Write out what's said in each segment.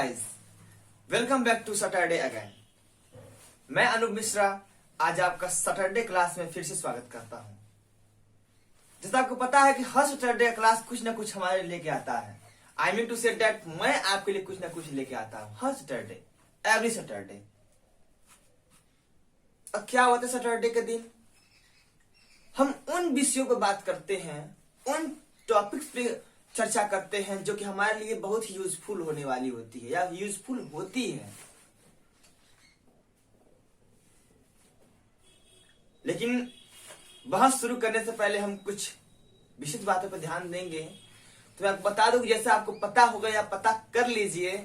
Guys, welcome back to Saturday again. मैं अनूप मिश्रा आज आपका सैटरडे क्लास में फिर से स्वागत करता हूं। जैसा आपको पता है कि हर सैटरडे क्लास कुछ ना कुछ हमारे लेके आता है। I mean to say that मैं आपके लिए कुछ ना कुछ लेके आता हूं हर सैटरडे, एवरी सैटरडे। अब क्या होता है सैटरडे के दिन? हम उन विषयों पर बात करते हैं, उन टॉपिक्स पे चर्चा करते हैं जो कि हमारे लिए बहुत ही यूजफुल होने वाली होती है या यूजफुल होती है। लेकिन बहस शुरू करने से पहले हम कुछ विशिष्ट बातों पर ध्यान देंगे। तो मैं आपको बता दूं, जैसे आपको पता होगा या पता कर लीजिए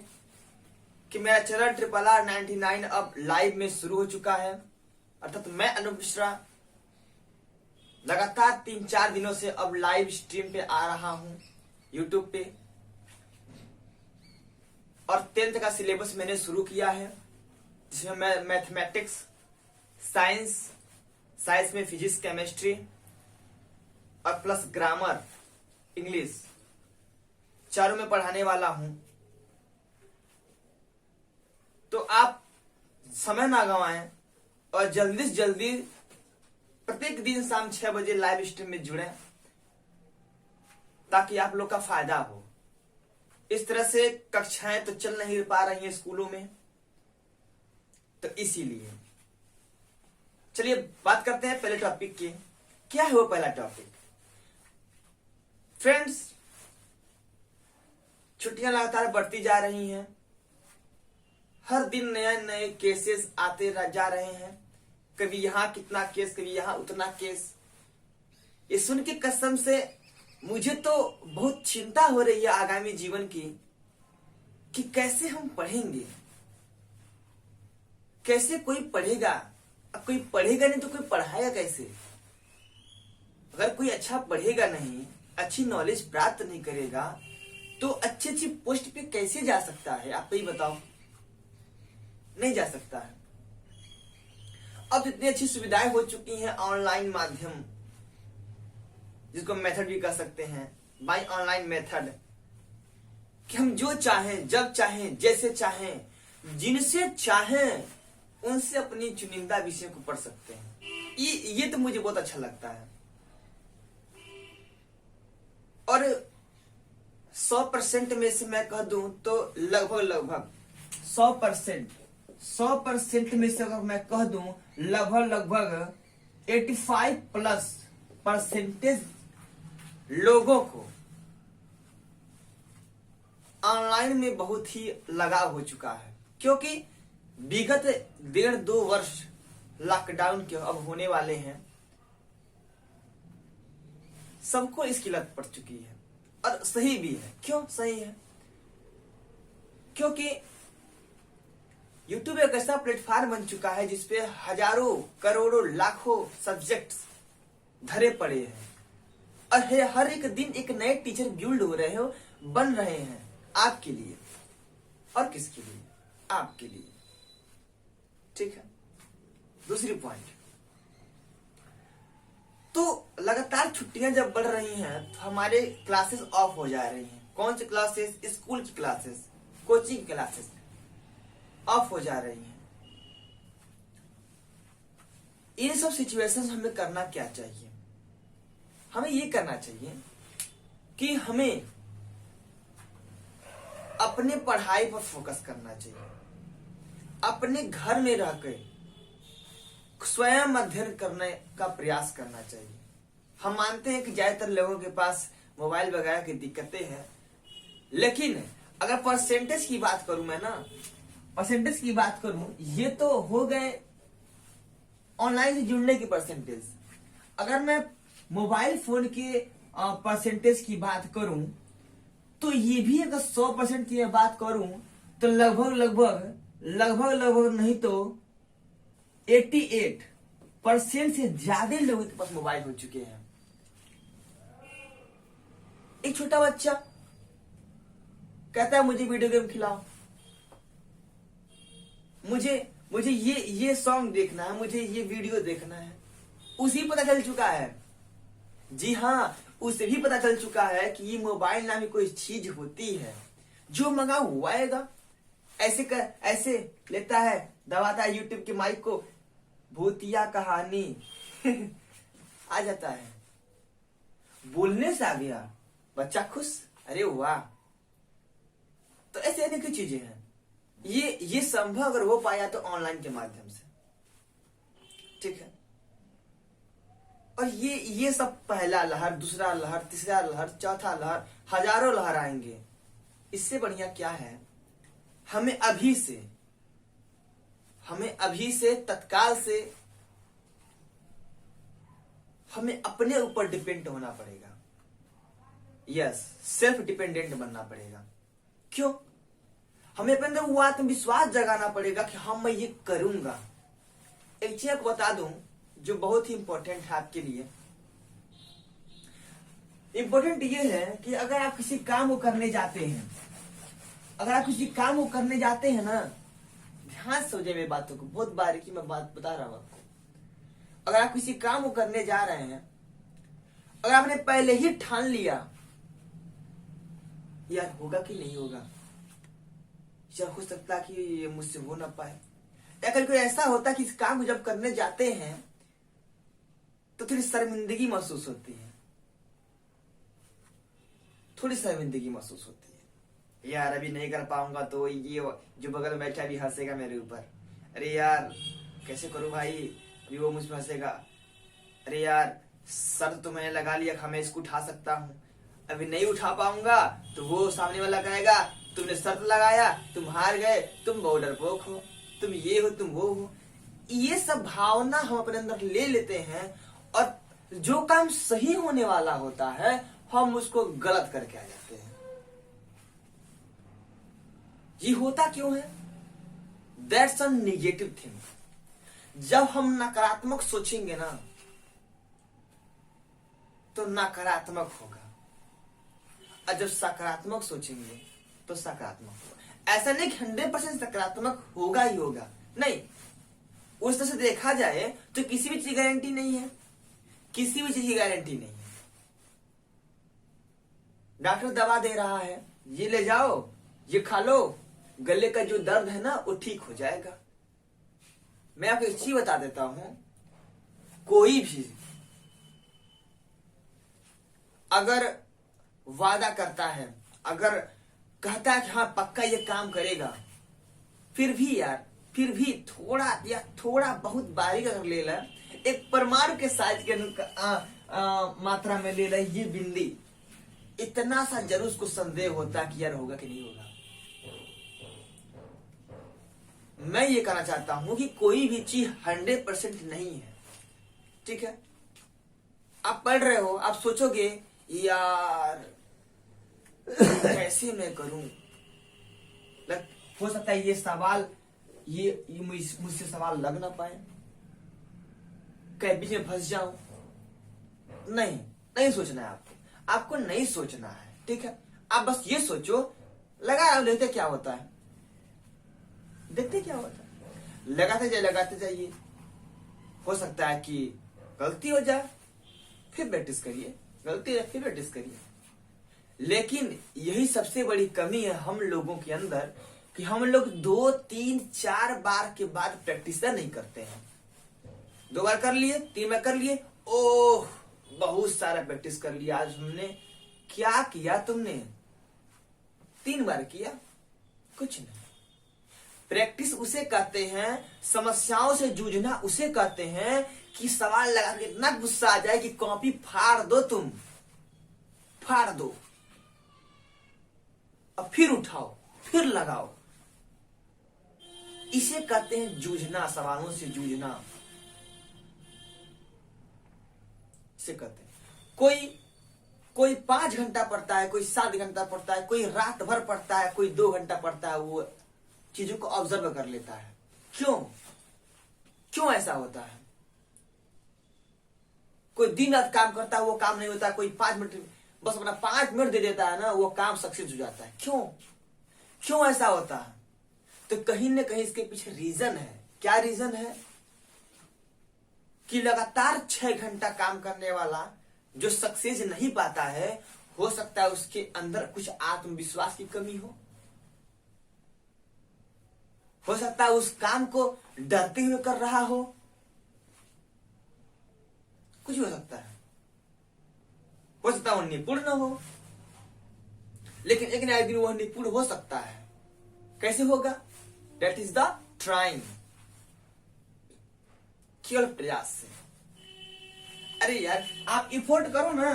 कि मेरा चैनल RRR99 अब लाइव में शुरू हो चुका है। अर्थात मैं अनूप मिश्रा लगातार 3-4 दिनों से अब लाइव स्ट्रीम पे आ रहा हूं यूट्यूब पे। और 10th का सिलेबस मैंने शुरू किया है, जिसमें मैं मैथमेटिक्स, साइंस में फिजिक्स, केमिस्ट्री और प्लस ग्रामर, इंग्लिश, चारों में पढ़ाने वाला हूं। तो आप समय ना गंवाएं और जल्दी से जल्दी प्रत्येक दिन शाम 6 बजे लाइव स्ट्रीम में जुड़ें, ताकि आप लोग का फायदा हो। इस तरह से कक्षाएं तो चल नहीं पा रही हैं स्कूलों में, तो इसीलिए चलिए बात करते हैं पहले टॉपिक की। क्या है वो पहला टॉपिक? फ्रेंड्स, छुट्टियां लगातार बढ़ती जा रही हैं। हर दिन नए नए केसेस आते जा रहे हैं। कभी यहां कितना केस, कभी यहां उतना केस। ये सुन के कसम से मुझे तो बहुत चिंता हो रही है आगामी जीवन की, कि कैसे हम पढ़ेंगे, कैसे कोई पढ़ेगा। अब कोई पढ़ेगा नहीं तो कोई पढ़ाएगा कैसे? अगर कोई अच्छा पढ़ेगा नहीं, अच्छी नॉलेज प्राप्त नहीं करेगा, तो अच्छी अच्छी पोस्ट पे कैसे जा सकता है? आप ही बताओ। नहीं जा सकता है। अब इतनी अच्छी सुविधाएं हो चुकी हैं, ऑनलाइन माध्यम, जिसको मेथड भी कह सकते हैं, बाय ऑनलाइन मेथड, कि हम जो चाहें, जब चाहें, जैसे चाहें, जिनसे चाहें उनसे अपनी चुनिंदा विषय को पढ़ सकते हैं। ये तो मुझे बहुत अच्छा लगता है। और 100% में से मैं कह दूं तो लगभग 100% में से अगर मैं कह दूं लगभग 85+ % लोगों को ऑनलाइन में बहुत ही लगाव हो चुका है। क्योंकि विगत 1.5-2 वर्ष लॉकडाउन के अब होने वाले हैं, सबको इसकी लत पड़ चुकी है। और सही भी है। क्यों सही है? क्योंकि यूट्यूब एक ऐसा प्लेटफॉर्म बन चुका है जिसपे हजारों, करोड़ों, लाखों सब्जेक्ट्स धरे पड़े हैं। और हर एक दिन एक नए टीचर बिल्ड हो रहे हो, बन रहे हैं आपके लिए। और किसके लिए? आपके लिए। ठीक है। दूसरी पॉइंट, तो लगातार छुट्टियां जब बढ़ रही हैं तो हमारे क्लासेस ऑफ हो जा रही हैं। कौन सी क्लासेस? स्कूल की क्लासेस, कोचिंग क्लासेस ऑफ हो जा रही हैं। इन सब सिचुएशंस हमें करना क्या चाहिए? हमें ये करना चाहिए कि हमें अपने पढ़ाई पर फोकस करना चाहिए। अपने घर में रहकर स्वयं अध्ययन करने का प्रयास करना चाहिए। हम मानते हैं कि ज्यादातर लोगों के पास मोबाइल वगैरह की दिक्कतें हैं, लेकिन अगर परसेंटेज की बात करूं मैं ना, परसेंटेज की बात करूं, ये तो हो गए ऑनलाइन से जुड़ने की परसेंटेज। अगर मैं मोबाइल फोन के परसेंटेज की बात करूं, तो ये भी अगर 100% की बात करूं तो लगभग नहीं तो 88% से ज्यादा लोगों के पास मोबाइल हो चुके हैं। एक छोटा बच्चा कहता है मुझे वीडियो गेम खिलाओ, मुझे ये सॉन्ग देखना है, मुझे ये वीडियो देखना है। उसी पता चल चुका है, जी हाँ, उसे भी पता चल चुका है कि ये मोबाइल नाम की कोई चीज होती है। जो मंगा हुआ आएगा, ऐसे लेता है, दबाता है यूट्यूब के माइक को, भूतिया कहानी आ जाता है, बोलने से आ गया, बच्चा खुश, अरे वाह। तो ऐसे अनेक चीजें हैं, ये संभव अगर हो पाया तो ऑनलाइन के माध्यम से, ठीक है। और ये सब पहला लहर, दूसरा लहर, तीसरा लहर, चौथा लहर, हजारों लहर आएंगे। इससे बढ़िया क्या है, हमें अभी से तत्काल से हमें अपने ऊपर डिपेंड होना पड़ेगा। यस, सेल्फ डिपेंडेंट बनना पड़ेगा। क्यों? हमें अपने अंदर वो आत्मविश्वास जगाना पड़ेगा कि हाँ मैं ये करूंगा। एक चीज आपको बता दूं जो बहुत ही इंपॉर्टेंट है आपके लिए। इंपॉर्टेंट ये है कि अगर आप किसी काम को करने जाते हैं, ना, ध्यान से समझिए मेरी बातों को, बहुत बारीकी में बात बता रहा हूं आपको। अगर आप किसी काम को करने जा रहे हैं, अगर आपने पहले ही ठान लिया यार होगा कि नहीं होगा, या हो सकता है कि ये मुझसे हो ना पाए, या कभी कोई ऐसा होता है कि इस काम को जब करने जाते हैं तो थोड़ी शर्मिंदगी महसूस होती है, यार अभी नहीं कर पाऊंगा तो ये जो बगल में बैठा भी हंसेगा मेरे ऊपर, अरे यार कैसे करूं भाई, अभी वो मुझ पर हंसेगा, अरे यार शर्त तो मैंने लगा लिया, मैं इसको उठा सकता हूं, अभी नहीं उठा पाऊंगा तो वो सामने वाला कहेगा तुमने शर्त लगाया, तुम हार गए, तुम बहुत डरपोक हो, तुम ये हो, तुम वो हो। ये सब भावना हम अपने अंदर ले लेते हैं और जो काम सही होने वाला होता है हम उसको गलत करके आ जाते हैं। ये होता क्यों है? That's a negative thing. जब हम नकारात्मक सोचेंगे ना तो नकारात्मक होगा, और जब सकारात्मक सोचेंगे तो सकारात्मक होगा। ऐसा नहीं कि 100% सकारात्मक होगा ही होगा, नहीं। उस तरह से देखा जाए तो किसी भी चीज की गारंटी नहीं है, डॉक्टर दवा दे रहा है, ये ले जाओ, ये खा लो, गले का जो दर्द है ना वो ठीक हो जाएगा। मैं आपको एक चीज बता देता हूं, कोई भी अगर वादा करता है, अगर कहता है कि हाँ पक्का ये काम करेगा, फिर भी थोड़ा बहुत बारीक अगर ले ला, एक परमाणु के साइज के मात्रा में ले ला ये बिंदी, इतना सा जरूर उसको संदेह होता कि यार होगा कि नहीं होगा। मैं ये कहना चाहता हूं कि कोई भी चीज 100% नहीं है, ठीक है। आप पढ़ रहे हो, आप सोचोगे यार कैसे मैं करूं, हो सकता है ये सवाल ये मुझसे सवाल लग ना पाए, कहीं बीच में फंस जाऊं। नहीं सोचना है आपको नहीं सोचना है, ठीक है। आप बस ये सोचो, देखते क्या होता है, लगाते जाइए। हो सकता है कि गलती हो जाए, फिर प्रैक्टिस करिए, लेकिन यही सबसे बड़ी कमी है हम लोगों के अंदर कि हम लोग 2, 3, 4 बार के बाद प्रैक्टिस नहीं करते हैं। 2 बार कर लिए, 3 बार कर लिए, ओह बहुत सारा प्रैक्टिस कर लिया, आज हमने क्या किया, तुमने 3 बार किया, कुछ नहीं। प्रैक्टिस उसे कहते हैं, समस्याओं से जूझना उसे कहते हैं कि सवाल लगा के इतना गुस्सा आ जाए कि कॉपी फाड़ दो, तुम फाड़ दो, अब फिर उठाओ, फिर लगाओ। इसे कहते हैं जूझना, सवालों से जूझना इसे कहते हैं। कोई 5 घंटा पढ़ता है, कोई 7 घंटा पढ़ता है, कोई रात भर पढ़ता है, कोई 2 घंटा पढ़ता है, वो चीजों को ऑब्जर्व कर लेता है। क्यों ऐसा होता है? कोई दिन रात काम करता है, वो काम नहीं होता, कोई 5 मिनट बस अपना 5 मिनट दे देता है ना, वो काम सक्सेस हो जाता है। क्यों ऐसा होता है? तो कहीं ना कहीं इसके पीछे रीजन है। क्या रीजन है? कि लगातार 6 घंटा काम करने वाला जो सक्सेस नहीं पाता है, हो सकता है उसके अंदर कुछ आत्मविश्वास की कमी हो, हो सकता है उस काम को डरते हुए कर रहा हो, कुछ भी हो सकता है वो निपुण न हो, लेकिन एक ना एक दिन वह निपुण हो सकता है। कैसे होगा? दैट इज द ट्राइंग, केवल प्रयास से। अरे यार आप इफोर्ट करो ना,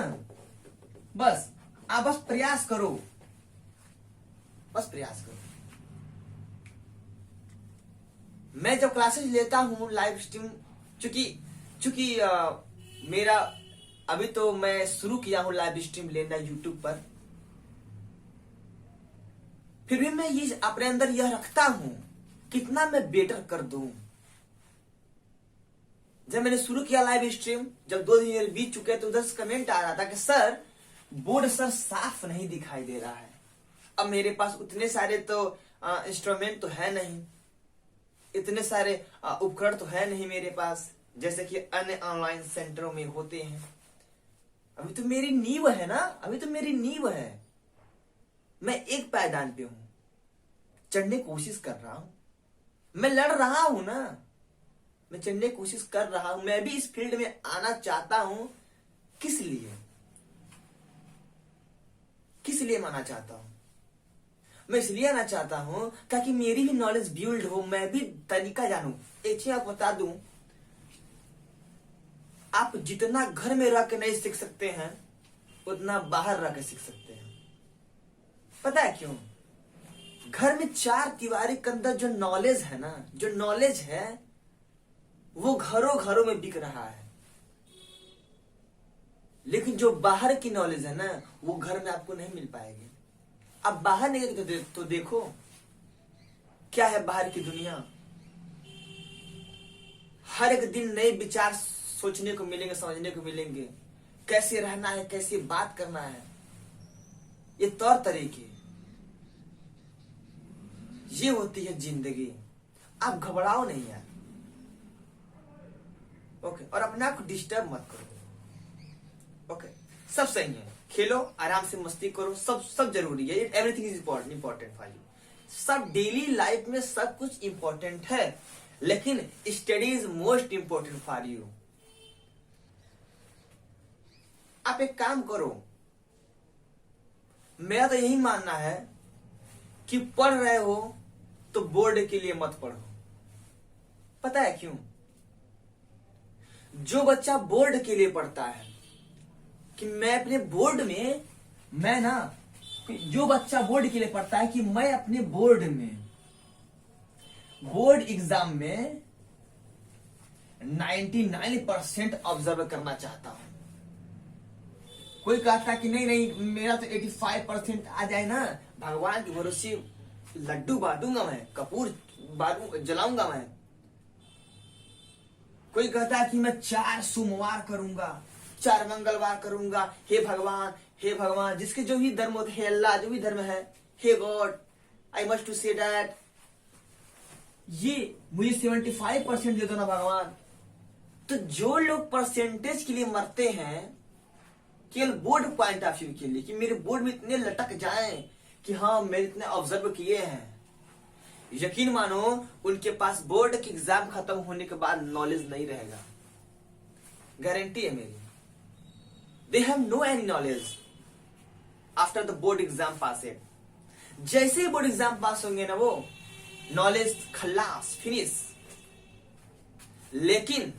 बस आप बस प्रयास करो, बस प्रयास करो। मैं जब क्लासेस लेता हूं लाइव स्ट्रीम, चूंकि मेरा अभी तो मैं शुरू किया हूं लाइव स्ट्रीम लेना यूट्यूब पर, फिर भी मैं ये अपने अंदर यह रखता हूं कितना मैं बेटर कर दूं। जब मैंने शुरू किया लाइव स्ट्रीम, जब 2 दिन बीत चुके तो उधर से कमेंट आ रहा था कि सर बोर्ड सर साफ नहीं दिखाई दे रहा है। अब मेरे पास उतने सारे तो इंस्ट्रूमेंट तो है नहीं, इतने सारे उपकरण तो है नहीं मेरे पास जैसे कि अन्य ऑनलाइन सेंटरों में होते हैं। अभी तो मेरी नींव है ना, अभी तो मेरी नींव है। मैं एक पायदान पे हूं, चढ़ने की कोशिश कर रहा हूं, मैं लड़ रहा हूं ना, मैं चढ़ने की कोशिश कर रहा हूं। मैं भी इस फील्ड में आना चाहता हूं। किस लिए? किस लिए मैं आना चाहता हूं? मैं इसलिए आना चाहता हूं ताकि मेरी भी नॉलेज बिल्ड हो, मैं भी तरीका जानूं। एक चीज आपको बता दूं, आप जितना घर में रह के नहीं सीख सकते हैं उतना बाहर रह के सीख सकते हैं। पता है क्यों? घर में 4 दीवारी के अंदर जो नॉलेज है ना, जो नॉलेज है वो घरों घरों में बिक रहा है, लेकिन जो बाहर की नॉलेज है ना वो घर में आपको नहीं मिल पाएगी। अब बाहर निकल तो देखो क्या है बाहर की दुनिया। हर एक दिन नए विचार सोचने को मिलेंगे, समझने को मिलेंगे, कैसे रहना है, कैसे बात करना है, ये तौर तरीके, ये होती है जिंदगी। आप घबराओ नहीं यार, ओके? और अपने आप को डिस्टर्ब मत करो, ओके? सब सही है, खेलो, आराम से मस्ती करो, सब जरूरी है। Everything is important for you. सब डेली लाइफ में सब कुछ इंपॉर्टेंट है, लेकिन study is most important for you. आप एक काम करो, मेरा तो यही मानना है कि पढ़ रहे हो तो बोर्ड के लिए मत पढ़ो। पता है क्यों? जो बच्चा बोर्ड के लिए पढ़ता है कि मैं अपने बोर्ड में, मैं ना, जो बच्चा बोर्ड के लिए पढ़ता है कि मैं अपने बोर्ड एग्जाम में 99% ऑब्जर्व करना चाहता हूं। कोई कहता कि नहीं मेरा तो 85% आ जाए ना, भगवान के भरोसे लड्डू बांटूंगा मैं, कपूर जलाऊंगा मैं। कोई कहता है कि मैं 4 सोमवार करूंगा, 4 मंगलवार करूंगा। हे भगवान, जिसके जो भी धर्म होते, हे अल्लाह, जो भी धर्म है, hey God, I must to say that, ये मुझे 75% दे दो ना भगवान। तो जो लोग परसेंटेज के लिए मरते हैं, केवल बोर्ड पॉइंट ऑफ व्यू के लिए कि मेरे बोर्ड में इतने लटक जाएं कि हाँ मैं इतने ऑब्जर्व किए हैं, यकीन मानो उनके पास बोर्ड के एग्जाम खत्म होने के बाद नॉलेज नहीं रहेगा। गारंटी है मेरी। They have no any knowledge after the board exam pass. जैसे ही बोर्ड एग्जाम पास होंगे ना, वो नॉलेज खल्लास, फिनिश। लेकिन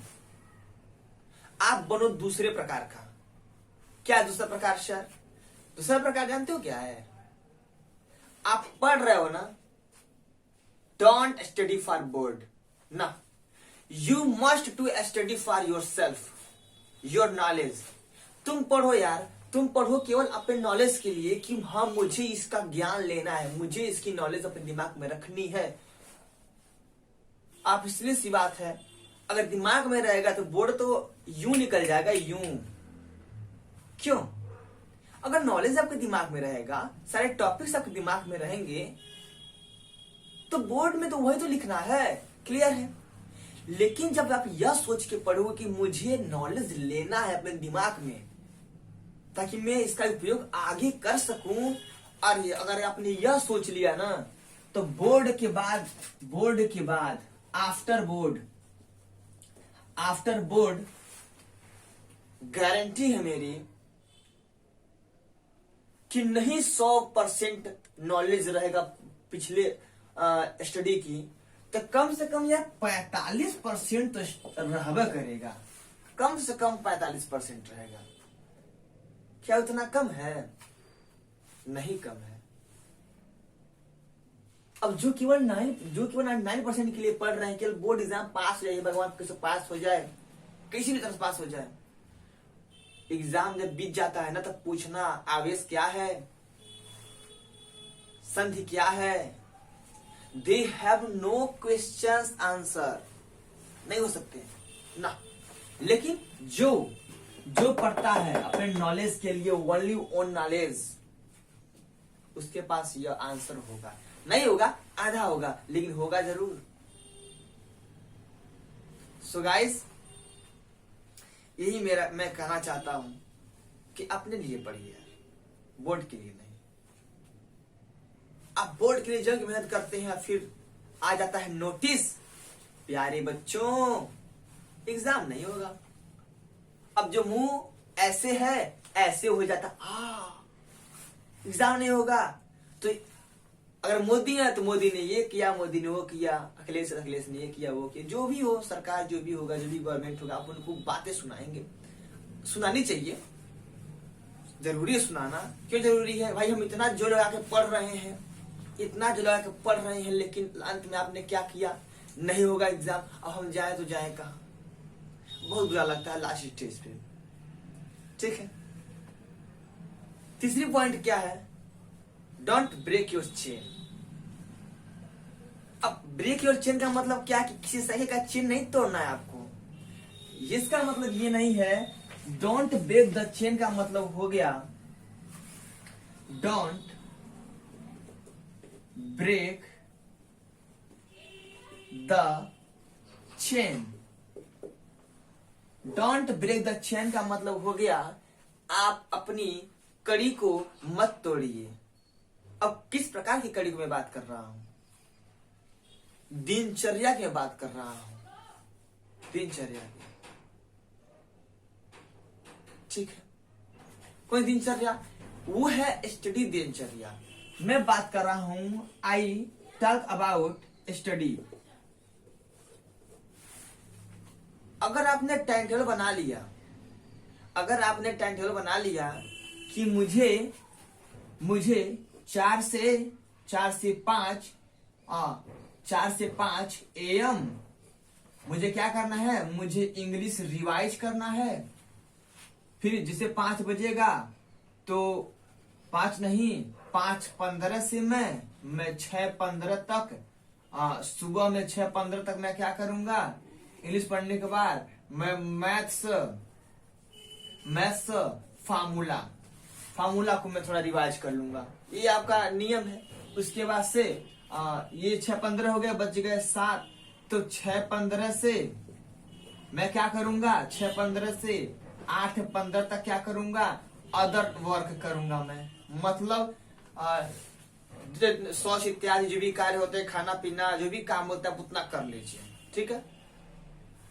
आप बनो दूसरे प्रकार का। क्या है दूसरा प्रकार सर? दूसरा प्रकार जानते हो क्या है? आप पढ़ रहे हो ना, डोंट स्टडी फॉर बोर्ड ना, you must to study for yourself, your knowledge. तुम पढ़ो यार, तुम पढ़ो केवल अपने नॉलेज के लिए कि हाँ मुझे इसका ज्ञान लेना है, मुझे इसकी नॉलेज अपने दिमाग में रखनी है। आप इसलिए सी बात है, अगर दिमाग में रहेगा तो बोर्ड तो यूं निकल जाएगा, यूं। क्यों? अगर नॉलेज आपके दिमाग में रहेगा, सारे टॉपिक्स आपके दिमाग में रहेंगे, तो बोर्ड में तो वही तो लिखना है, क्लियर है। लेकिन जब आप यह सोच के पढ़ोगे कि मुझे नॉलेज लेना है अपने दिमाग में ताकि मैं इसका उपयोग आगे कर सकूं, और अगर आपने यह सोच लिया ना तो बोर्ड के बाद आफ्टर बोर्ड गारंटी है मेरी कि नहीं 100% नॉलेज रहेगा पिछले स्टडी की, तो कम से कम यह 45% तो रहबा करेगा। कम से कम 45% रहेगा। क्या उतना कम है? नहीं कम है। अब जो केवल 99% के लिए पढ़ रहे हैं, केवल बोर्ड एग्जाम पास हो जाए, भगवान कैसे पास हो जाए, किसी भी तरह से पास हो जाए। एग्जाम जब बीत जाता है ना, तब पूछना आवेश क्या है, संधि क्या है, they have no questions answer, नहीं हो सकते ना। लेकिन जो पढ़ता है अपने नॉलेज के लिए, ओनली ओन नॉलेज, उसके पास यह आंसर होगा। नहीं होगा, आधा होगा, लेकिन होगा जरूर। सो गाइस, यही मैं कहना चाहता हूं कि अपने लिए पढ़िए, बोर्ड के लिए नहीं। आप बोर्ड के लिए जंग मेहनत करते हैं, फिर आ जाता है नोटिस, प्यारे बच्चों एग्जाम नहीं होगा। अब जो मुंह ऐसे है ऐसे हो जाता, एग्जाम नहीं होगा। तो अगर मोदी है तो मोदी ने ये किया, मोदी ने वो किया, अखिलेश ने ये किया, वो किया, जो भी हो, सरकार जो भी होगा, जो भी गवर्नमेंट होगा, आप उनको बातें सुनाएंगे। सुनानी चाहिए, जरूरी है सुनाना। क्यों जरूरी है भाई? हम इतना जोर लगा के पढ़ रहे हैं, लेकिन अंत में आपने क्या किया? नहीं होगा एग्जाम। अब हम जाए तो जाए कहाँ? बहुत बुरा लगता है लास्ट स्टेज पे। ठीक है, तीसरी पॉइंट क्या है? Don't break your chain. अब ब्रेक योर चेन का मतलब क्या? कि किसी सही का चेन नहीं तोड़ना है आपको। इसका मतलब ये नहीं है। डोंट ब्रेक द चेन का मतलब हो गया don't break the chain. Don't break the chain का मतलब हो गया आप अपनी कड़ी को मत तोड़िए। अब किस प्रकार की कड़ी को मैं बात कर रहा हूं? दिनचर्या की बात कर रहा हूं, दिनचर्या की। ठीक है, कोई दिनचर्या वो है स्टडी दिनचर्या। मैं बात कर रहा हूं, आई टॉक अबाउट स्टडी। अगर आपने टाइम टेबल बना लिया, कि मुझे 4 से 5 AM मुझे क्या करना है? मुझे इंग्लिश रिवाइज करना है। फिर जिसे 5 बजेगा तो 5 नहीं, 5:15 से मैं 6:15 तक, सुबह में 6:15 तक मैं क्या करूंगा? इंग्लिश पढ़ने के बाद मैं मैथ्स फार्मूला को मैं थोड़ा रिवाइज कर लूंगा। ये आपका नियम है। उसके बाद से ये 6:15 हो गया, बच गए 7, तो 6:15 से मैं क्या करूंगा? 6:15 से 8:15 तक क्या करूंगा? अदर वर्क करूंगा मैं। मतलब शौच इत्यादि जो भी कार्य होते हैं, खाना पीना जो भी काम होता है, उतना कर लीजिए। ठीक है,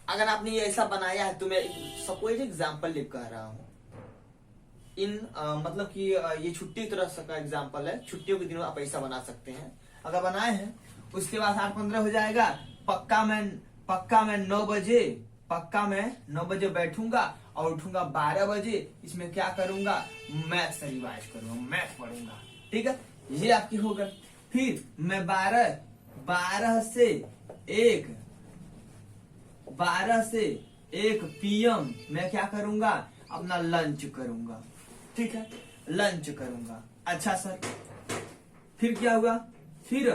अगर आपने ये ऐसा बनाया है तो मैं सपोज एग्जाम्पल लिख कह रहा हूं। मतलब कि ये छुट्टी तरह का एग्जाम्पल है। छुट्टियों के दिनों आप ऐसा बना सकते हैं। अगर बनाए हैं, उसके बाद 8:15 हो जाएगा। पक्का मैं 9 बजे बैठूंगा और उठूंगा 12 बजे। इसमें क्या करूंगा? मैथ से रिवाइज करूंगा, मैथ पढ़ूंगा। ठीक है, ये आपकी हो गई। फिर मैं 12 से 1 PM मैं क्या करूंगा? अपना लंच करूंगा। ठीक है, लंच करूंगा। अच्छा सर, फिर क्या हुआ? फिर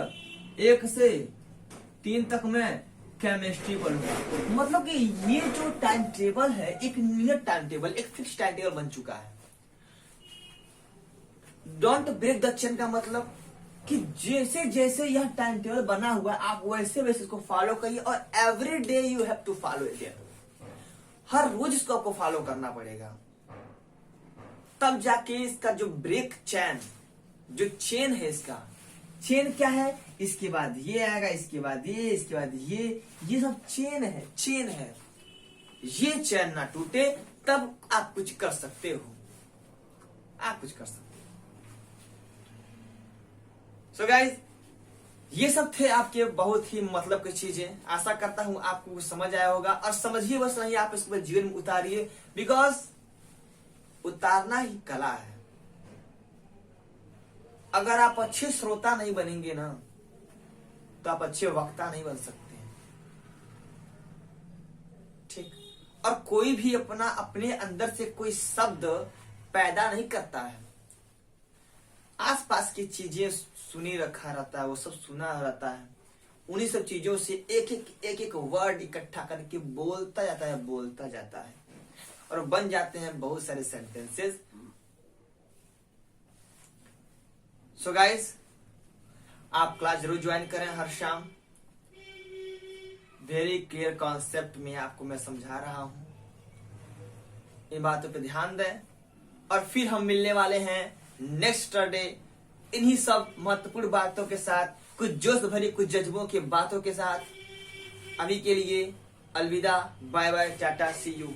1 से 3 तक मैं केमिस्ट्री पढ़ूंगा। मतलब कि ये जो टाइम टेबल है, एक नियत टाइम टेबल, एक फिक्स टाइम टेबल बन चुका है। डोंट ब्रेक द चेन का मतलब कि जैसे जैसे यह टाइम टेबल बना हुआ है, आप वैसे वैसे इसको फॉलो करिए। और every day you have to follow it. हर रोज इसको आपको फॉलो करना पड़ेगा, तब जाके इसका जो ब्रेक चैन, जो चेन है इसका, चेन क्या है? इसके बाद ये आएगा, इसके बाद ये, इसके बाद ये सब चेन है, चेन है। ये चैन ना टूटे तब आप कुछ कर सकते हो, आप कुछ कर सकते हो। सो गाइज, ये सब थे आपके बहुत ही मतलब की चीजें। आशा करता हूं आपको कुछ समझ आया होगा, और समझिए बस नहीं, आप इसको जीवन में उतारिए, बिकॉज उतारना ही कला है। अगर आप अच्छे श्रोता नहीं बनेंगे ना, तो आप अच्छे वक्ता नहीं बन सकते, ठीक। और कोई भी अपने अंदर से कोई शब्द पैदा नहीं करता है, आसपास की चीजें सुनी रखा रहता है, वो सब सुना रहता है, उन्हीं सब चीजों से एक एक वर्ड इकट्ठा करके बोलता जाता है और बन जाते हैं बहुत सारे सेंटेंसेस। सो गाइस, आप क्लास जरूर ज्वाइन करें हर शाम। वेरी क्लियर कॉन्सेप्ट में आपको मैं समझा रहा हूं, इन बातों पे ध्यान दें। और फिर हम मिलने वाले हैं नेक्स्ट सैटरडे इन्हीं सब महत्वपूर्ण बातों के साथ, कुछ जोश भरी, कुछ जज्बों की बातों के साथ। अभी के लिए अलविदा, bye bye, tata, see you.